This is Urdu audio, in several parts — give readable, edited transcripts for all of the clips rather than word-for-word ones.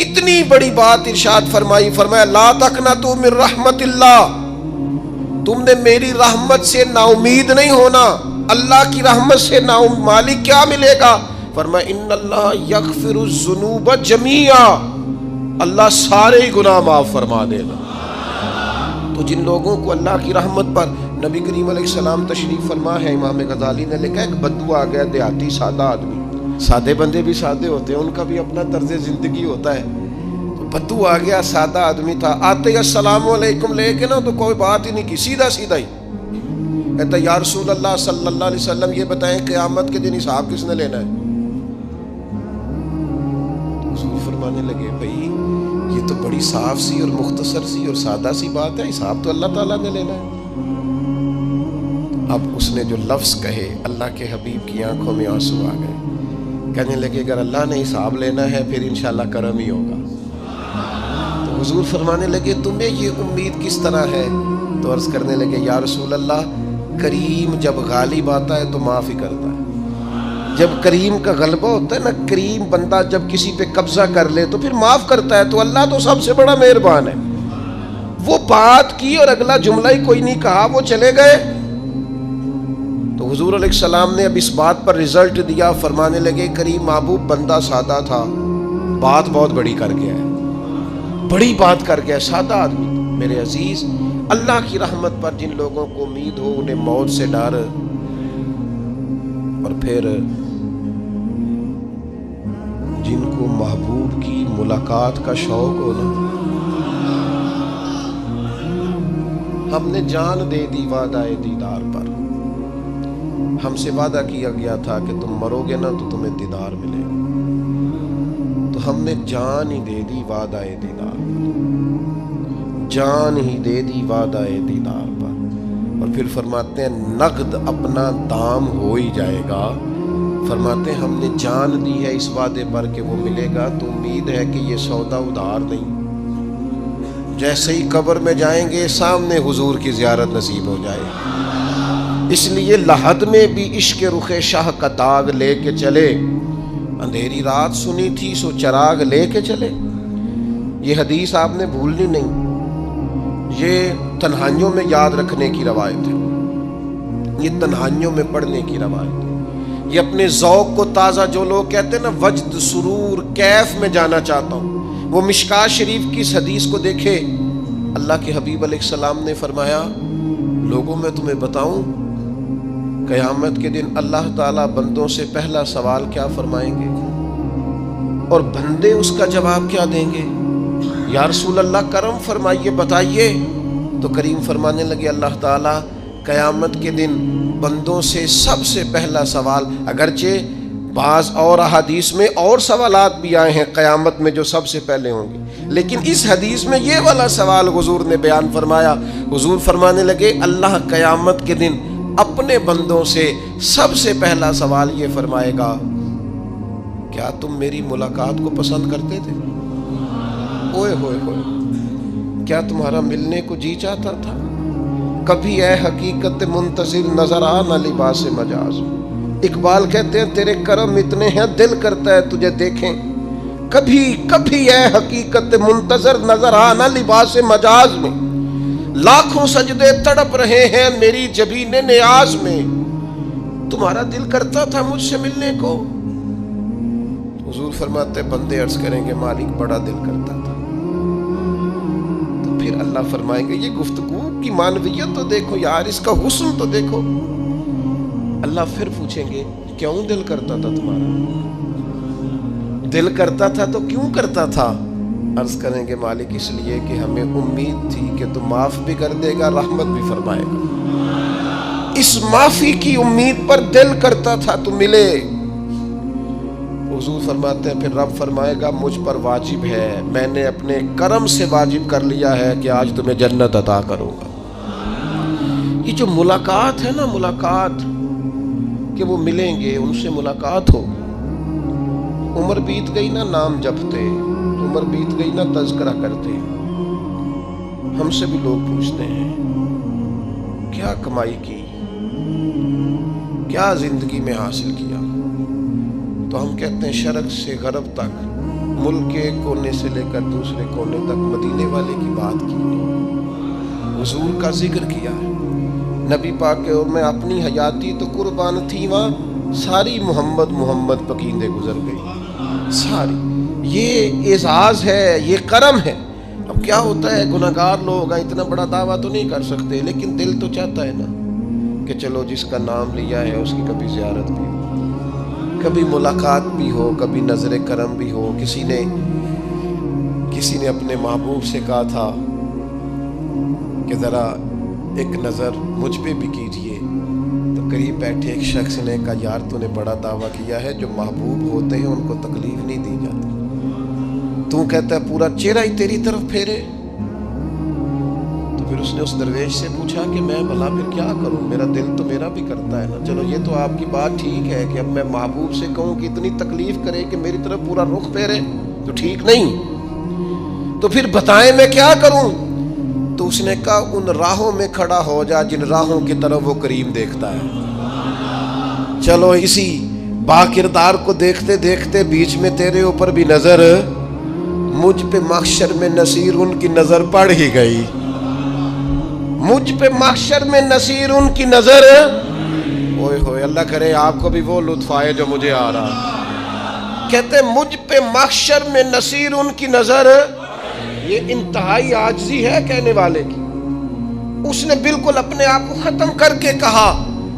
کتنی بڑی بات ارشاد فرمائی، فرمایا لا تقنطوا من رحمت اللہ، تم نے میری رحمت سے نا امید نہیں ہونا۔ اللہ کی رحمت سے نا مالک کیا ملے گا؟ فرمایا ان اللہ یغفر الذنوب جمیعا، اللہ سارے گناہ معاف فرما دے گا۔ تو جن لوگوں کو اللہ کی رحمت پر نبی کریم علیہ السلام تشریف فرما ہے، امام غزالی نے لکھا ایک بدو آ گیا، دیہاتی سادہ آدمی، سادے بندے بھی سادے ہوتے ہیں، ان کا بھی اپنا طرز زندگی ہوتا ہے۔ تو بدو آ گیا، سادہ آدمی تھا، آتے ہی السلام علیکم لے کے نا تو کوئی بات ہی نہیں کی، سیدھا سیدھا ہی کہتا یا رسول اللہ صلی اللہ علیہ وسلم یہ بتائیں قیامت کے دن حساب کس نے لینا ہے؟ حضور فرمانے لگے بھائی یہ تو بڑی صاف سی اور مختصر سی اور سادہ سی بات ہے، حساب تو اللہ تعالیٰ نے لینا ہے۔ اب اس نے جو لفظ کہے اللہ کے حبیب کی آنکھوں میں آنسو آ گئے، کہنے لگے اگر اللہ نے حساب لینا ہے پھر انشاءاللہ کرم ہی ہوگا۔ تو حضور فرمانے لگے تمہیں یہ امید کس طرح ہے؟ تو عرض کرنے لگے یا رسول اللہ کریم جب غالب آتا ہے تو معاف ہی کرتا ہے۔ جب کریم کا غلبہ ہوتا ہے نا، کریم بندہ جب کسی پہ قبضہ کر لے تو پھر معاف کرتا ہے، تو اللہ تو سب سے بڑا مہربان ہے۔ وہ بات کی اور اگلا جملہ ہی کوئی نہیں کہا، وہ چلے گئے۔ تو حضور علیہ السلام نے اب اس بات پر رزلٹ دیا، فرمانے لگے کریم محبوب بندہ سادہ تھا، بات بہت بڑی کر گیا ہے، بڑی بات کر گیا، سادہ آدمی۔ میرے عزیز، اللہ کی رحمت پر جن لوگوں کو امید ہو انہیں موت سے ڈر، اور پھر جن کو محبوب کی ملاقات کا شوق ہو نا، ہم نے جان دے دی وعدہ دیدار پر، ہم سے وعدہ کیا گیا تھا کہ تم مرو گے نا تو تمہیں دیدار ملے گا، تو ہم نے جان ہی دے دی وعدہ دیدار پر، جان ہی دے دی وعدہ دیدار پر۔ اور پھر فرماتے ہیں نقد اپنا دام ہو ہی جائے گا، فرماتے ہیں ہم نے جان دی ہے اس وعدے پر کہ وہ ملے گا، تو امید ہے کہ یہ سودا ادھار نہیں، جیسے ہی قبر میں جائیں گے سامنے حضور کی زیارت نصیب ہو جائے گی۔ اس لیے لحد میں بھی عشق رخ شاہ کا داغ لے کے چلے، اندھیری رات سنی تھی سو چراغ لے کے چلے۔ یہ حدیث آپ نے بھولنی نہیں، یہ تنہائیوں میں یاد رکھنے کی روایت ہے، یہ تنہائیوں میں پڑھنے کی روایت ہے۔ یہ اپنے ذوق کو تازہ، جو لوگ کہتے ہیں نا وجد سرور کیف میں جانا چاہتا ہوں، وہ مشکات شریف کی اس حدیث کو دیکھے۔ اللہ کے حبیب علیہ السلام نے فرمایا لوگوں میں تمہیں بتاؤں قیامت کے دن اللہ تعالیٰ بندوں سے پہلا سوال کیا فرمائیں گے اور بندے اس کا جواب کیا دیں گے؟ یا رسول اللہ کرم فرمائیے بتائیے۔ تو کریم فرمانے لگے اللہ تعالیٰ قیامت کے دن بندوں سے سب سے پہلا سوال، اگرچہ بعض اور احادیث میں اور سوالات بھی آئے ہیں قیامت میں جو سب سے پہلے ہوں گے، لیکن اس حدیث میں یہ والا سوال حضور نے بیان فرمایا۔ حضور فرمانے لگے اللہ قیامت کے دن اپنے بندوں سے سب سے پہلا سوال یہ فرمائے گا کیا تم میری ملاقات کو پسند کرتے تھے؟ اوئے ہوئے ہوئے، کیا تمہارا ملنے کو جی چاہتا تھا؟ کبھی اے حقیقت منتظر نظر آ نہ لباس مجاز۔ اقبال کہتے ہیں تیرے کرم اتنے ہیں دل کرتا ہے تجھے دیکھیں، کبھی کبھی اے حقیقت منتظر نظر آ نہ لباس مجاز میں، لاکھوں سجدے تڑپ رہے ہیں میری جبین نیاز میں، تمہارا دل کرتا تھا مجھ سے ملنے کو؟ حضور فرماتے بندے عرض کریں گے مالک بڑا دل کرتا تھا۔ تو پھر اللہ فرمائیں گے یہ گفتگو کی معنویت تو دیکھو یار، اس کا حسن تو دیکھو۔ اللہ پھر پوچھیں گے کیوں دل کرتا تھا تمہارا؟ دل کرتا تھا تو کیوں کرتا تھا؟ عرض کریں گے مالک اس لیے کہ ہمیں امید تھی کہ تو معاف بھی کر دے گا، رحمت بھی فرمائے گا، اس معافی کی امید پر دل کرتا تھا تو ملے۔ حضور فرماتے ہیں پھر رب فرمائے گا مجھ پر واجب ہے، میں نے اپنے کرم سے واجب کر لیا ہے کہ آج تمہیں جنت عطا کروں گا۔ یہ جو ملاقات ہے نا، ملاقات کہ وہ ملیں گے، ان سے ملاقات ہو۔ عمر بیت گئی نا نام جپتے، عمر بیت گئی نا تذکرہ کرتے، ہم سے بھی لوگ پوچھتے ہیں کیا کمائی کی، کیا زندگی میں حاصل کیا، تو ہم کہتے ہیں شرق سے غرب تک ملک کے ایک کونے سے لے کر دوسرے کونے تک مدینے والے کی بات کی، حضور کا ذکر کیا ہے۔ نبی پاک کے میں اپنی حیاتی تو قربان تھی، وہاں ساری محمد محمد پکیندے گزر گئی ساری۔ یہ اعزاز ہے، یہ کرم ہے۔ اب کیا ہوتا ہے، گناہگار لوگ ہیں، اتنا بڑا دعویٰ تو نہیں کر سکتے، لیکن دل تو چاہتا ہے نا کہ چلو جس کا نام لیا ہے اس کی کبھی زیارت بھی ہو، کبھی ملاقات بھی ہو، کبھی نظر کرم بھی ہو۔ کسی نے اپنے محبوب سے کہا تھا کہ ذرا ایک نظر مجھ پہ بھی کیجئے، تو قریب بیٹھے ایک شخص نے کہا یار تو نے بڑا دعویٰ کیا ہے، جو محبوب ہوتے ہیں ان کو تکلیف نہیں دی جاتی، تو کہتا ہے پورا چہرہ ہی تیری طرف پھیرے۔ تو پھر اس نے اس درویش سے پوچھا کہ میں بھلا پھر کیا کروں، میرا دل تو میرا بھی کرتا ہے نا۔ چلو یہ تو آپ کی بات ٹھیک ہے کہ اب میں محبوب سے کہوں کہ اتنی تکلیف کرے کہ میری طرف پورا رخ پھیرے تو ٹھیک نہیں، تو پھر بتائیں میں کیا کروں؟ تو اس نے کہا ان راہوں میں کھڑا ہو جا جن راہوں کی طرف وہ کریم دیکھتا ہے۔ چلو اسی با کردار کو دیکھتے دیکھتے بیچ میں تیرے اوپر بھی نظر، مجھ پہ محشر میں نصیر ان کی نظر پڑ ہی گئی، مجھ پہ محشر میں نصیر ان کی نظر۔ اوئے ہوئے، اللہ کرے آپ کو بھی وہ لطف آئے جو مجھے آ رہا۔ کہتے مجھ پہ محشر میں نصیر ان کی نظر، یہ انتہائی عاجزی ہے کہنے والے کی۔ اس نے بالکل اپنے آپ کو ختم کر کے کہا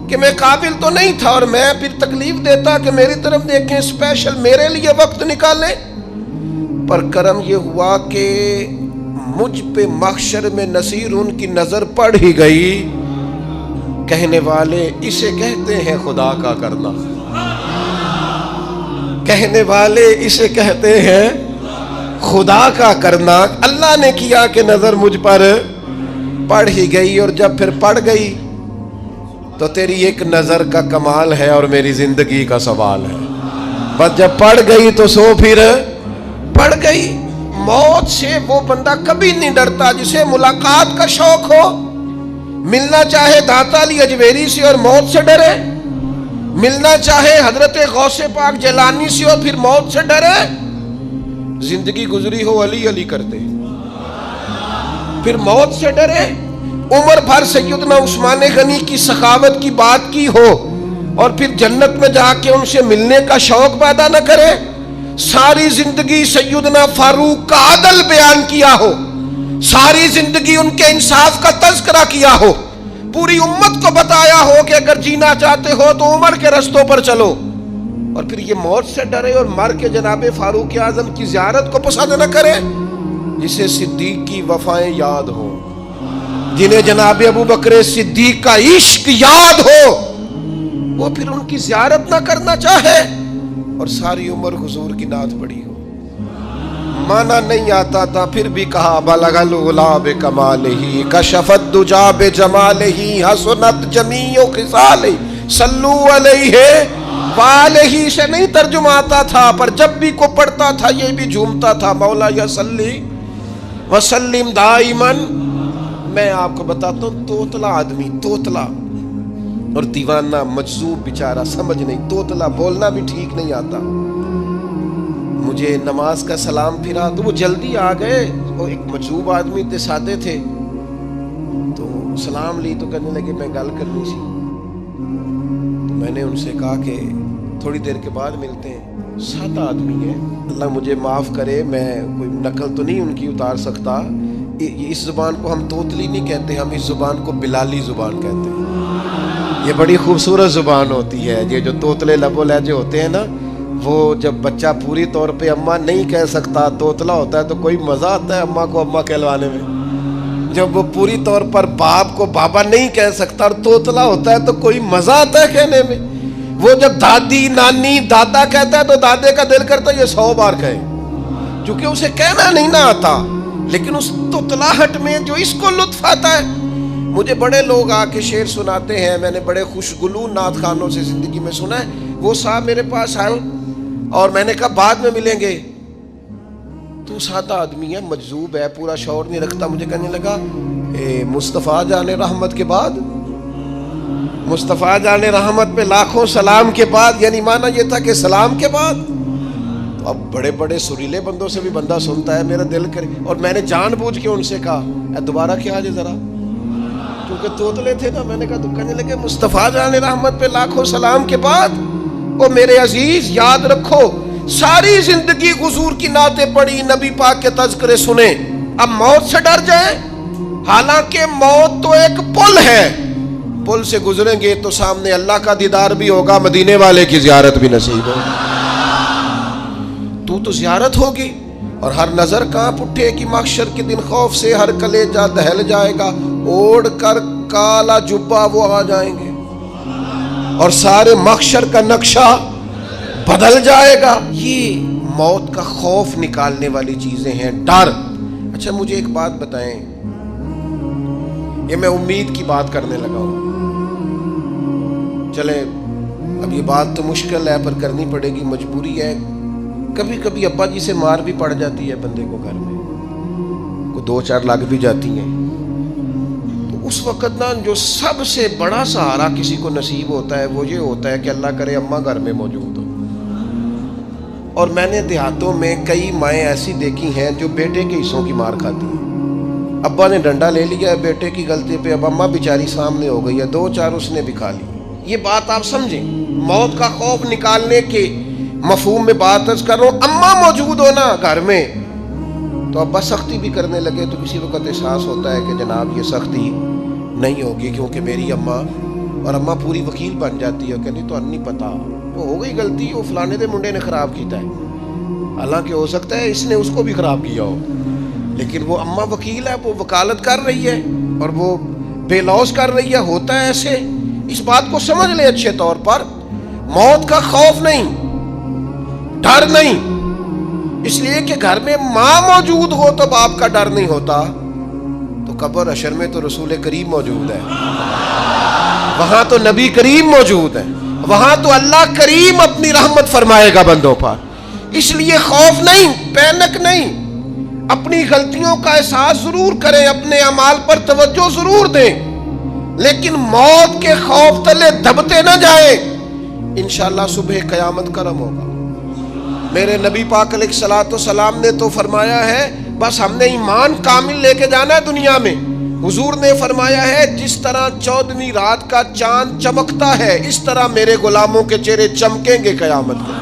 کہ میں قابل تو نہیں تھا، اور میں پھر تکلیف دیتا کہ میری طرف دیکھیں، اسپیشل میرے لیے وقت نکالیں۔ پر کرم یہ ہوا کہ مجھ پہ محشر میں نصیر ان کی نظر پڑ ہی گئی۔ کہنے والے اسے کہتے ہیں خدا کا کرنا، کہنے والے اسے کہتے ہیں خدا کا کرنا۔ اللہ نے کیا کہ نظر مجھ پر پڑ ہی گئی، اور جب پھر پڑ گئی تو تیری ایک نظر کا کمال ہے اور میری زندگی کا سوال ہے۔ بس جب پڑ گئی تو سو پھر پڑ گئی۔ موت سے وہ بندہ کبھی نہیں ڈرتا جسے ملاقات کا شوق ہو۔ ملنا چاہے داتا علی اجویری سے اور موت سے ڈرے، ملنا چاہے حضرت غوث پاک جیلانی سے اور پھر موت سے ڈرے۔ زندگی گزری ہو علی علی کرتے پھر موت سے ڈرے۔ عمر بھر سیدنا عثمان غنی کی سخاوت کی بات کی ہو اور پھر جنت میں جا کے ان سے ملنے کا شوق پیدا نہ کرے۔ ساری زندگی سیدنا فاروق کا عدل بیان کیا ہو، ساری زندگی ان کے انصاف کا تذکرہ کیا ہو، پوری امت کو بتایا ہو کہ اگر جینا چاہتے ہو تو عمر کے رستوں پر چلو، اور پھر یہ موت سے ڈرے اور مر کے جناب فاروق اعظم کی زیارت کو پسند نہ کرے۔ جسے صدیق کی وفائیں یاد ہو، جنہیں جناب ابو بکر صدیق کا عشق یاد ہو، وہ پھر ان کی زیارت نہ کرنا چاہے اور ساری عمر حضور کی نعت پڑھی ہو۔ مانا نہیں آتا تھا پھر بھی کہا بلغ العلا بکمالہ کشف الدجا بجمالہ حسنت جمیع خصالہ صلو علیہ والہ سے نہیں ترجمہ آتا تھا، پر جب بھی کو پڑھتا تھا یہ بھی جھومتا تھا مولا یا صلی وسلم دائماً۔ میں آپ کو بتاتا ہوں، توتلا آدمی، توتلا اور دیوانہ مجذوب بیچارہ، سمجھ نہیں، توتلا بولنا بھی ٹھیک نہیں آتا۔ مجھے نماز کا سلام پھرا تو وہ جلدی آ گئے، وہ ایک مجذوب آدمی تھے، سادے تھے، تو سلام لی تو کہنے لگے میں گل کرنی سی۔ تو میں نے ان سے کہا کہ تھوڑی دیر کے بعد ملتے ہیں۔ سادہ آدمی ہے، اللہ مجھے معاف کرے، میں کوئی نقل تو نہیں ان کی اتار سکتا۔ اس زبان کو ہم توتلی نہیں کہتے، ہم اس زبان کو بلالی زبان کہتے ہیں۔ یہ بڑی خوبصورت زبان ہوتی ہے۔ یہ جو توتلے لب و لہجے ہوتے ہیں نا، وہ جب بچہ پوری طور پہ اماں نہیں کہہ سکتا، توتلا ہوتا ہے، تو کوئی مزہ آتا ہے اماں کو اماں کہلوانے میں۔ جب وہ پوری طور پر باپ کو بابا نہیں کہہ سکتا اور توتلا ہوتا ہے تو کوئی مزہ آتا ہے کہنے میں۔ وہ جب دادی نانی دادا کہتا ہے تو دادے کا دل کرتا ہے یہ 100 بار کہے، چونکہ اسے کہنا نہیں نہ آتا، لیکن اس توتلاہٹ میں جو اس کو لطف آتا ہے۔ مجھے بڑے لوگ آ کے شعر سناتے ہیں، میں نے بڑے خوشگلو نعت خانوں سے زندگی میں سنا ہے۔ وہ صاحب میرے پاس آئے اور میں نے کہا بعد میں ملیں گے، تو سادہ آدمی ہے، مجذوب ہے، پورا شعور نہیں رکھتا۔ مجھے کہنے لگا مصطفیٰ جان رحمت کے بعد، مصطفیٰ جان رحمت پہ لاکھوں سلام کے بعد، یعنی معنی یہ تھا کہ سلام کے بعد۔ تو اب بڑے بڑے سریلے بندوں سے بھی بندہ سنتا ہے میرا دل کرے، اور میں نے جان بوجھ کے ان سے کہا دوبارہ کیا جائے ذرا، کیونکہ توتلے تھے نا. میں نے کہا تو کہنے لگے مصطفیٰ جان رحمت پہ لاکھوں سلام کے بعد او میرے عزیز یاد رکھو ساری زندگی حضور کی نعتیں پڑھی، نبی پاک کے تذکرے سنے، اب موت سے ڈر جائیں؟ حالانکہ موت تو ایک پل ہے، پل سے گزریں گے تو سامنے اللہ کا دیدار بھی ہوگا، مدینے والے کی زیارت بھی نصیب ہوگی. تو زیارت ہوگی اور ہر نظر کانپ اٹھے کہ محشر کے دن خوف سے ہر کلیجہ دہل جائے گا، اوڑھ کر کالا جبہ وہ آ جائیں گے اور سارے محشر کا نقشہ بدل جائے گا. یہ موت کا خوف نکالنے والی چیزیں ہیں، ڈر. اچھا مجھے ایک بات بتائیں، یہ میں امید کی بات کرنے لگا ہوں، چلے اب یہ بات تو مشکل ہے پر کرنی پڑے گی، مجبوری ہے. کبھی کبھی ابا جی سے مار بھی پڑ جاتی ہے بندے کو، گھر میں کوئی 2-4 لگ بھی جاتی ہیں، تو اس وقت نا جو سب سے بڑا سہارا کسی کو نصیب ہوتا ہے وہ یہ ہوتا ہے کہ اللہ کرے اماں گھر میں موجود ہو. اور میں نے دیہاتوں میں کئی مائیں ایسی دیکھی ہیں جو بیٹے کے حصوں کی مار کھاتی ہیں. ابا نے ڈنڈا لے لیا ہے بیٹے کی غلطی پہ، اب اماں بیچاری سامنے ہو گئی ہے، 2-4 اس نے بھی کھا لی. یہ بات آپ سمجھیں، موت کا خوف نکالنے کے مفہوم میں بات عرض کر رہا ہوں. اماں موجود ہونا گھر میں تو ابا سختی بھی کرنے لگے تو کسی وقت احساس ہوتا ہے کہ جناب یہ سختی نہیں ہوگی کیونکہ میری اماں، اور اماں پوری وکیل بن جاتی ہے، کہنی تو نہیں پتا وہ ہو گئی غلطی، وہ فلانے دے منڈے نے خراب کیتا ہے، حالانکہ ہو سکتا ہے اس نے اس کو بھی خراب کیا ہو، لیکن وہ اماں وکیل ہے، وہ وکالت کر رہی ہے اور وہ بے لوث کر رہی ہے. ہوتا ہے ایسے، اس بات کو سمجھ لے اچھے طور پر. موت کا خوف نہیں، ڈر نہیں، اس لیے کہ گھر میں ماں موجود ہو تو باپ کا ڈر نہیں ہوتا. تو قبر حشر میں تو رسول کریم موجود ہے، وہاں تو نبی کریم موجود ہے، وہاں تو اللہ کریم اپنی رحمت فرمائے گا بندوں پر. اس لیے خوف نہیں، پینک نہیں، اپنی غلطیوں کا احساس ضرور کریں، اپنے اعمال پر توجہ ضرور دیں، لیکن موت کے خوف تلے دبتے نہ جائیں. انشاءاللہ صبح قیامت کرم ہوگا. میرے نبی پاک علیہ الصلوۃ والسلام نے تو فرمایا ہے بس ہم نے ایمان کامل لے کے جانا ہے دنیا میں. حضور نے فرمایا ہے جس طرح 14ویں رات کا چاند چمکتا ہے اس طرح میرے غلاموں کے چہرے چمکیں گے قیامت میں.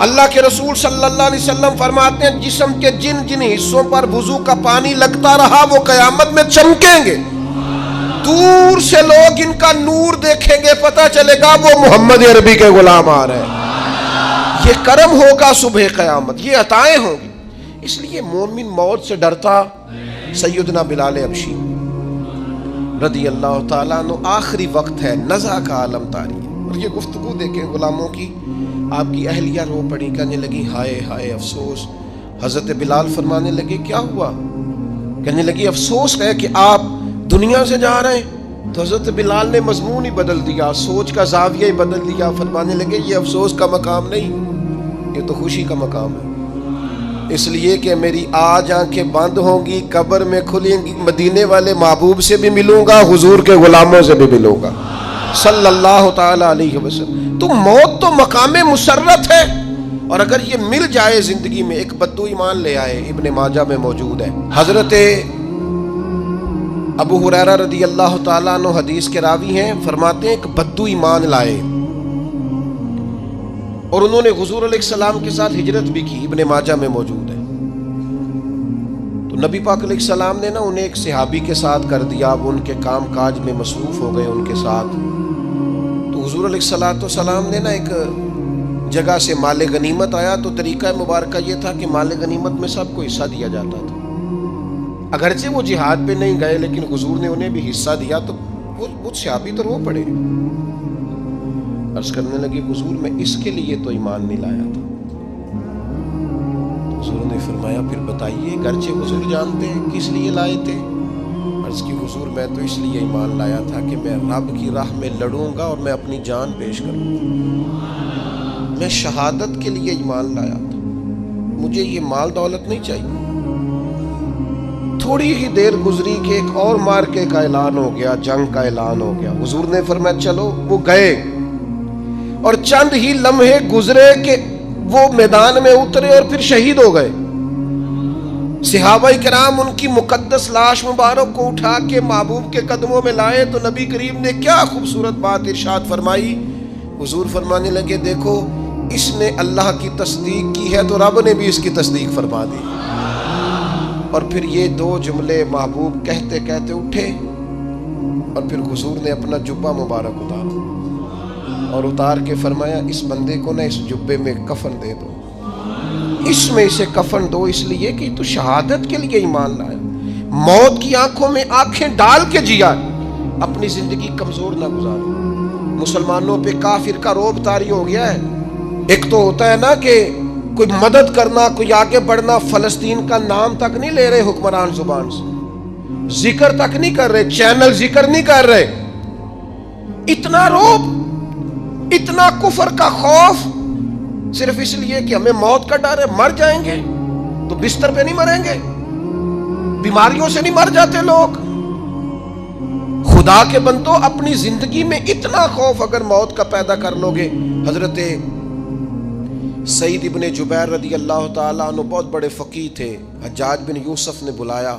اللہ کے رسول صلی اللہ علیہ وسلم فرماتے ہیں جسم کے جن جن حصوں پر وضو کا پانی لگتا رہا وہ قیامت میں چمکیں گے. دور سے لوگ ان کا نور دیکھیں گے، پتہ چلے گا وہ محمد عربی کے غلام آ رہے ہیں. یہ کرم ہوگا صبح قیامت، یہ عطائیں ہوں گی. اس لیے مومن موت سے ڈرتا. سیدنا بلال حبشی رضی اللہ تعالیٰ عنہ، آخری وقت ہے، نزع کا عالم طاری ہے، اور یہ گفتگو دیکھیں غلاموں کی. آپ کی اہلیہ رو پڑی، کہنے لگی ہائے ہائے افسوس. حضرت بلال فرمانے لگے کیا ہوا؟ کہنے لگی افسوس ہے کہ آپ دنیا سے جا رہے ہیں. تو حضرت بلال نے مضمون ہی بدل دیا، سوچ کا زاویہ ہی بدل دیا. فرمانے لگے یہ افسوس کا مقام نہیں، یہ تو خوشی کا مقام ہے. اس لیے کہ میری آج آنکھیں بند ہوں گی، قبر میں کھلیں گی، مدینے والے محبوب سے بھی ملوں گا، حضور کے غلاموں سے بھی ملوں گا صلی اللہ تعالی علیہ وسلم. تو موت تو مقام مسرت ہے، اور اگر یہ مل جائے زندگی میں. ایک بدو ایمان لے آئے، ابن ماجہ میں موجود ہے. حضرت ابو ہریرہ رضی اللہ تعالیٰ عنہ حدیث کے راوی ہیں، فرماتے ہیں ایک بدو ایمان لائے اور انہوں نے حضور علیہ السلام کے ساتھ ہجرت بھی کی. ابن ماجہ میں موجود ہے. تو نبی پاک علیہ السلام نے نا انہیں ایک صحابی کے ساتھ کر دیا، وہ ان کے کام کاج میں مصروف ہو گئے ان کے ساتھ. تو حضور علیہ السلام نے نا ایک جگہ سے مال غنیمت آیا، تو طریقہ مبارکہ یہ تھا کہ مال غنیمت میں سب کو حصہ دیا جاتا تھا. اگرچہ وہ جہاد پہ نہیں گئے لیکن حضور نے انہیں بھی حصہ دیا. تو وہ صحابی تو رو پڑے، عرض کرنے لگی حضور میں اس کے لیے تو ایمان نہیں لایا تھا. حضور نے فرمایا پھر بتائیے، گرچہ حضور جانتے ہیں کس لیے لائے تھے. عرض کی حضور میں تو اس لیے ایمان لایا تھا کہ میں رب کی راہ میں لڑوں گا اور میں اپنی جان پیش کروں گا. میں شہادت کے لیے ایمان لایا تھا، مجھے یہ مال دولت نہیں چاہیے. تھوڑی ہی دیر گزری کہ ایک اور مارکے کا اعلان ہو گیا، جنگ کا اعلان ہو گیا. حضور نے فرمایا چلو. وہ گئے اور چند ہی لمحے گزرے کہ وہ میدان میں اترے اور پھر شہید ہو گئے. صحابہ کرام ان کی مقدس لاش مبارک کو اٹھا کے محبوب کے قدموں میں لائے تو نبی کریم نے کیا خوبصورت بات ارشاد فرمائی. حضور فرمانے لگے دیکھو اس نے اللہ کی تصدیق کی ہے تو رب نے بھی اس کی تصدیق فرما دی. اور پھر یہ دو جملے محبوب کہتے کہتے اٹھے اور پھر حضور نے اپنا جبہ مبارک اتارا اور اتار کے فرمایا اس بندے کو نہ اس جبے میں کفن دے دو, اس میں اسے کفن دو, اس لیے کہ تو شہادت کے لیے ایمان لایا, موت کی آنکھوں میں آنکھیں ڈال کے جیا, اپنی زندگی کمزور نہ گزارو. مسلمانوں پہ کافر کا رعب طاری ہو گیا ہے. ایک تو ہوتا ہے نا کہ کوئی مدد کرنا, کوئی آگے بڑھنا, فلسطین کا نام تک نہیں لے رہے حکمران زبان سے, ذکر تک نہیں کر رہے, چینل ذکر نہیں کر رہے. اتنا رعب, اتنا کفر کا خوف, صرف اس لیے کہ ہمیں موت کا ڈر ہے. مر جائیں گے تو بستر پہ نہیں مریں گے, بیماریوں سے نہیں مر جاتے لوگ. خدا کے بندو اپنی زندگی میں اتنا خوف اگر موت کا پیدا کر لو گے. حضرت سعید ابن جبیر رضی اللہ تعالیٰ عنہ بہت بڑے فقیہ تھے. حجاج بن یوسف نے بلایا